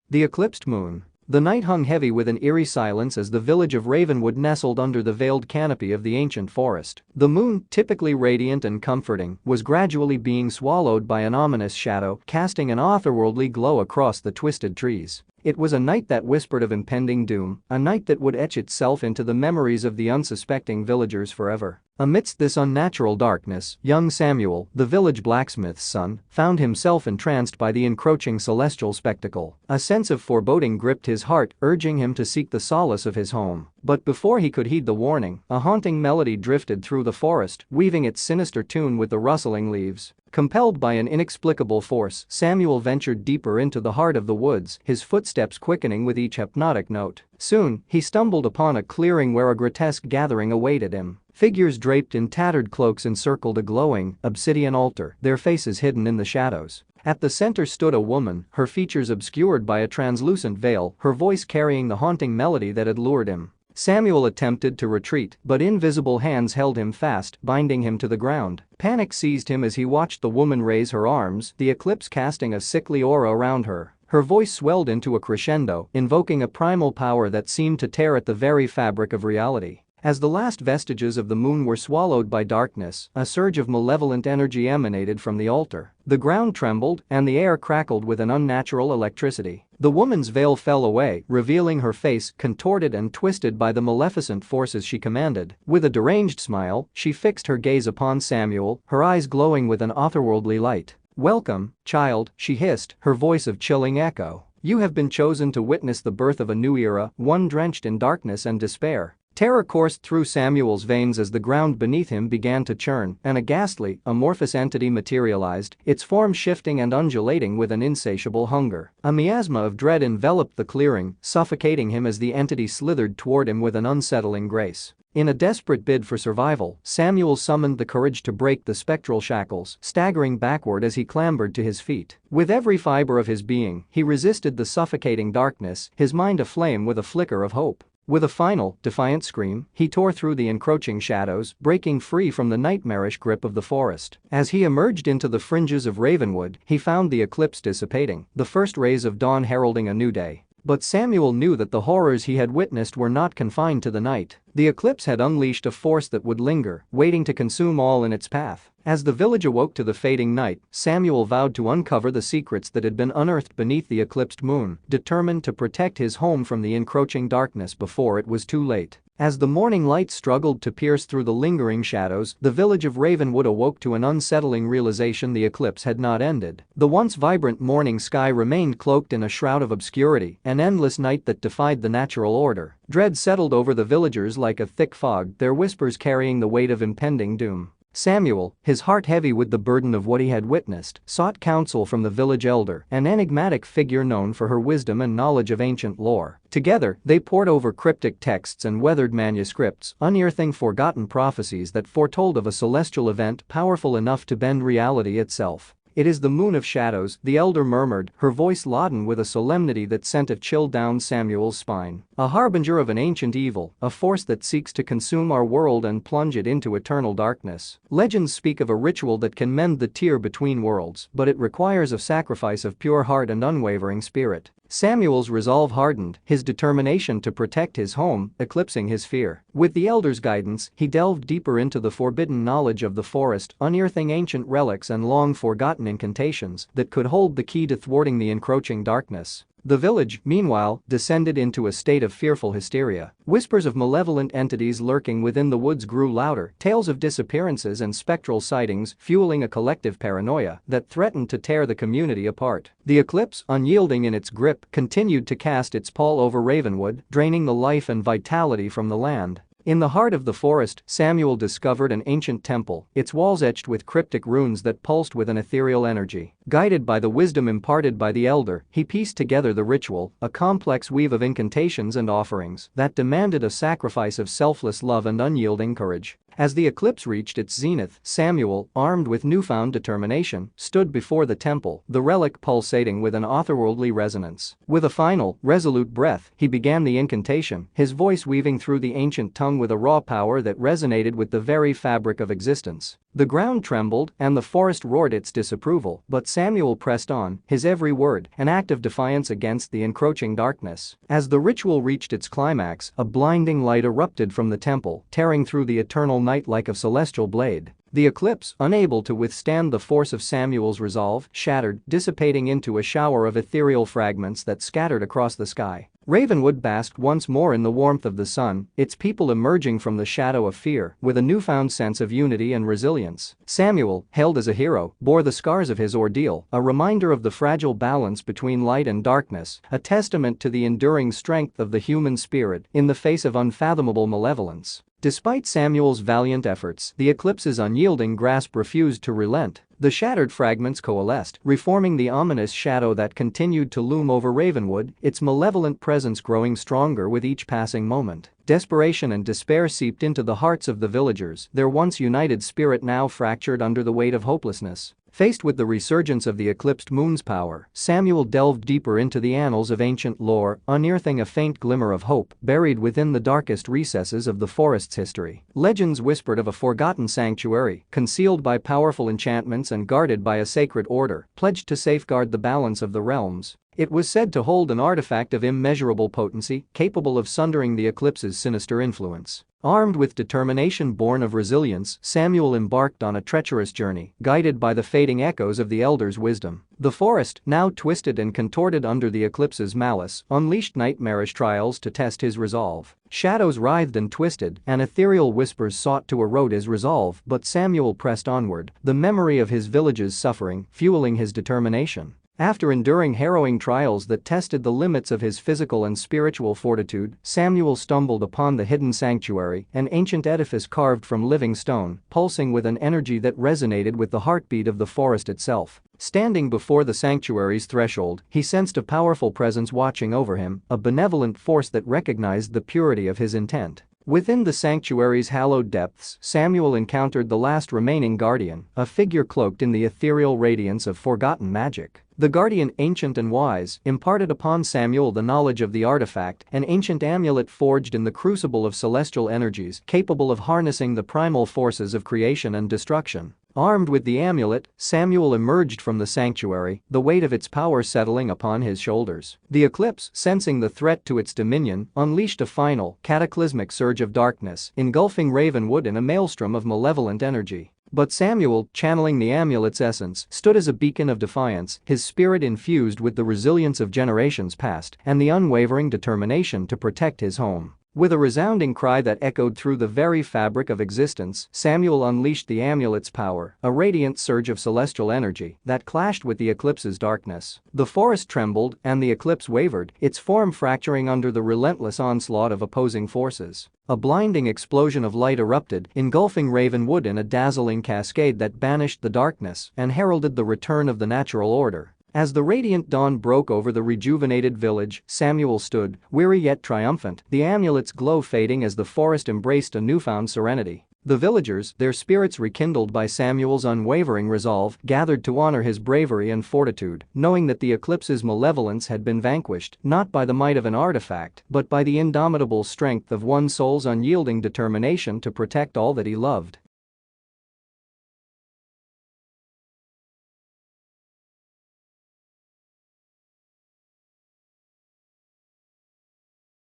The eclipsed moon. The night hung heavy with an eerie silence as the village of Ravenwood nestled under the veiled canopy of the ancient forest. The moon, typically radiant and comforting, was gradually being swallowed by an ominous shadow, casting an otherworldly glow across the twisted trees. It was a night that whispered of impending doom, a night that would etch itself into the memories of the unsuspecting villagers forever. Amidst this unnatural darkness, young Samuel, the village blacksmith's son, found himself entranced by the encroaching celestial spectacle. A sense of foreboding gripped his heart, urging him to seek the solace of his home. But before he could heed the warning, a haunting melody drifted through the forest, weaving its sinister tune with the rustling leaves. Compelled by an inexplicable force, Samuel ventured deeper into the heart of the woods, his footsteps quickening with each hypnotic note. Soon, he stumbled upon a clearing where a grotesque gathering awaited him. Figures draped in tattered cloaks encircled a glowing, obsidian altar, their faces hidden in the shadows. At the center stood a woman, her features obscured by a translucent veil, her voice carrying the haunting melody that had lured him. Samuel attempted to retreat, but invisible hands held him fast, binding him to the ground. Panic seized him as he watched the woman raise her arms, the eclipse casting a sickly aura around her. Her voice swelled into a crescendo, invoking a primal power that seemed to tear at the very fabric of reality. As the last vestiges of the moon were swallowed by darkness, a surge of malevolent energy emanated from the altar. The ground trembled, and the air crackled with an unnatural electricity. The woman's veil fell away, revealing her face, contorted and twisted by the maleficent forces she commanded. With a deranged smile, she fixed her gaze upon Samuel, her eyes glowing with an otherworldly light. "Welcome, child," she hissed, her voice of chilling echo. "You have been chosen to witness the birth of a new era, one drenched in darkness and despair." Terror coursed through Samuel's veins as the ground beneath him began to churn, and a ghastly, amorphous entity materialized, its form shifting and undulating with an insatiable hunger. A miasma of dread enveloped the clearing, suffocating him as the entity slithered toward him with an unsettling grace. In a desperate bid for survival, Samuel summoned the courage to break the spectral shackles, staggering backward as he clambered to his feet. With every fiber of his being, he resisted the suffocating darkness, his mind aflame with a flicker of hope. With a final, defiant scream, he tore through the encroaching shadows, breaking free from the nightmarish grip of the forest. As he emerged into the fringes of Ravenwood, he found the eclipse dissipating, the first rays of dawn heralding a new day. But Samuel knew that the horrors he had witnessed were not confined to the night. The eclipse had unleashed a force that would linger, waiting to consume all in its path. As the village awoke to the fading night, Samuel vowed to uncover the secrets that had been unearthed beneath the eclipsed moon, determined to protect his home from the encroaching darkness before it was too late. As the morning light struggled to pierce through the lingering shadows, the village of Ravenwood awoke to an unsettling realization: the eclipse had not ended. The once vibrant morning sky remained cloaked in a shroud of obscurity, an endless night that defied the natural order. Dread settled over the villagers like a thick fog, their whispers carrying the weight of impending doom. Samuel, his heart heavy with the burden of what he had witnessed, sought counsel from the village elder, an enigmatic figure known for her wisdom and knowledge of ancient lore. Together, they pored over cryptic texts and weathered manuscripts, unearthing forgotten prophecies that foretold of a celestial event powerful enough to bend reality itself. "It is the moon of shadows," the elder murmured, her voice laden with a solemnity that sent a chill down Samuel's spine. "A harbinger of an ancient evil, a force that seeks to consume our world and plunge it into eternal darkness. Legends speak of a ritual that can mend the tear between worlds, but it requires a sacrifice of pure heart and unwavering spirit." Samuel's resolve hardened, his determination to protect his home eclipsing his fear. With the elder's guidance, he delved deeper into the forbidden knowledge of the forest, unearthing ancient relics and long-forgotten incantations that could hold the key to thwarting the encroaching darkness. The village, meanwhile, descended into a state of fearful hysteria. Whispers of malevolent entities lurking within the woods grew louder, tales of disappearances and spectral sightings fueling a collective paranoia that threatened to tear the community apart. The eclipse, unyielding in its grip, continued to cast its pall over Ravenwood, draining the life and vitality from the land. In the heart of the forest, Samuel discovered an ancient temple, its walls etched with cryptic runes that pulsed with an ethereal energy. Guided by the wisdom imparted by the elder, he pieced together the ritual, a complex weave of incantations and offerings that demanded a sacrifice of selfless love and unyielding courage. As the eclipse reached its zenith, Samuel, armed with newfound determination, stood before the temple, the relic pulsating with an otherworldly resonance. With a final, resolute breath, he began the incantation, his voice weaving through the ancient tongue with a raw power that resonated with the very fabric of existence. The ground trembled and the forest roared its disapproval, but Samuel pressed on, his every word an act of defiance against the encroaching darkness. As the ritual reached its climax, a blinding light erupted from the temple, tearing through the eternal night like a celestial blade. The eclipse, unable to withstand the force of Samuel's resolve, shattered, dissipating into a shower of ethereal fragments that scattered across the sky. Ravenwood basked once more in the warmth of the sun, its people emerging from the shadow of fear with a newfound sense of unity and resilience. Samuel, hailed as a hero, bore the scars of his ordeal, a reminder of the fragile balance between light and darkness, a testament to the enduring strength of the human spirit in the face of unfathomable malevolence. Despite Samuel's valiant efforts, the eclipse's unyielding grasp refused to relent. The shattered fragments coalesced, reforming the ominous shadow that continued to loom over Ravenwood, its malevolent presence growing stronger with each passing moment. Desperation and despair seeped into the hearts of the villagers, their once united spirit now fractured under the weight of hopelessness. Faced with the resurgence of the Eclipsed Moon's power, Samuel delved deeper into the annals of ancient lore, unearthing a faint glimmer of hope buried within the darkest recesses of the forest's history. Legends whispered of a forgotten sanctuary, concealed by powerful enchantments and guarded by a sacred order, pledged to safeguard the balance of the realms. It was said to hold an artifact of immeasurable potency, capable of sundering the eclipse's sinister influence. Armed with determination born of resilience, Samuel embarked on a treacherous journey, guided by the fading echoes of the elders' wisdom. The forest, now twisted and contorted under the eclipse's malice, unleashed nightmarish trials to test his resolve. Shadows writhed and twisted, and ethereal whispers sought to erode his resolve, but Samuel pressed onward, the memory of his village's suffering fueling his determination. After enduring harrowing trials that tested the limits of his physical and spiritual fortitude, Samuel stumbled upon the hidden sanctuary, an ancient edifice carved from living stone, pulsing with an energy that resonated with the heartbeat of the forest itself. Standing before the sanctuary's threshold, he sensed a powerful presence watching over him, a benevolent force that recognized the purity of his intent. Within the sanctuary's hallowed depths, Samuel encountered the last remaining guardian, a figure cloaked in the ethereal radiance of forgotten magic. The guardian, ancient and wise, imparted upon Samuel the knowledge of the artifact, an ancient amulet forged in the crucible of celestial energies, capable of harnessing the primal forces of creation and destruction. Armed with the amulet, Samuel emerged from the sanctuary, the weight of its power settling upon his shoulders. The eclipse, sensing the threat to its dominion, unleashed a final, cataclysmic surge of darkness, engulfing Ravenwood in a maelstrom of malevolent energy. But Samuel, channeling the amulet's essence, stood as a beacon of defiance, his spirit infused with the resilience of generations past and the unwavering determination to protect his home. With a resounding cry that echoed through the very fabric of existence, Samuel unleashed the amulet's power, a radiant surge of celestial energy that clashed with the eclipse's darkness. The forest trembled and the eclipse wavered, its form fracturing under the relentless onslaught of opposing forces. A blinding explosion of light erupted, engulfing Ravenwood in a dazzling cascade that banished the darkness and heralded the return of the natural order. As the radiant dawn broke over the rejuvenated village, Samuel stood, weary yet triumphant, the amulet's glow fading as the forest embraced a newfound serenity. The villagers, their spirits rekindled by Samuel's unwavering resolve, gathered to honor his bravery and fortitude, knowing that the eclipse's malevolence had been vanquished, not by the might of an artifact, but by the indomitable strength of one soul's unyielding determination to protect all that he loved.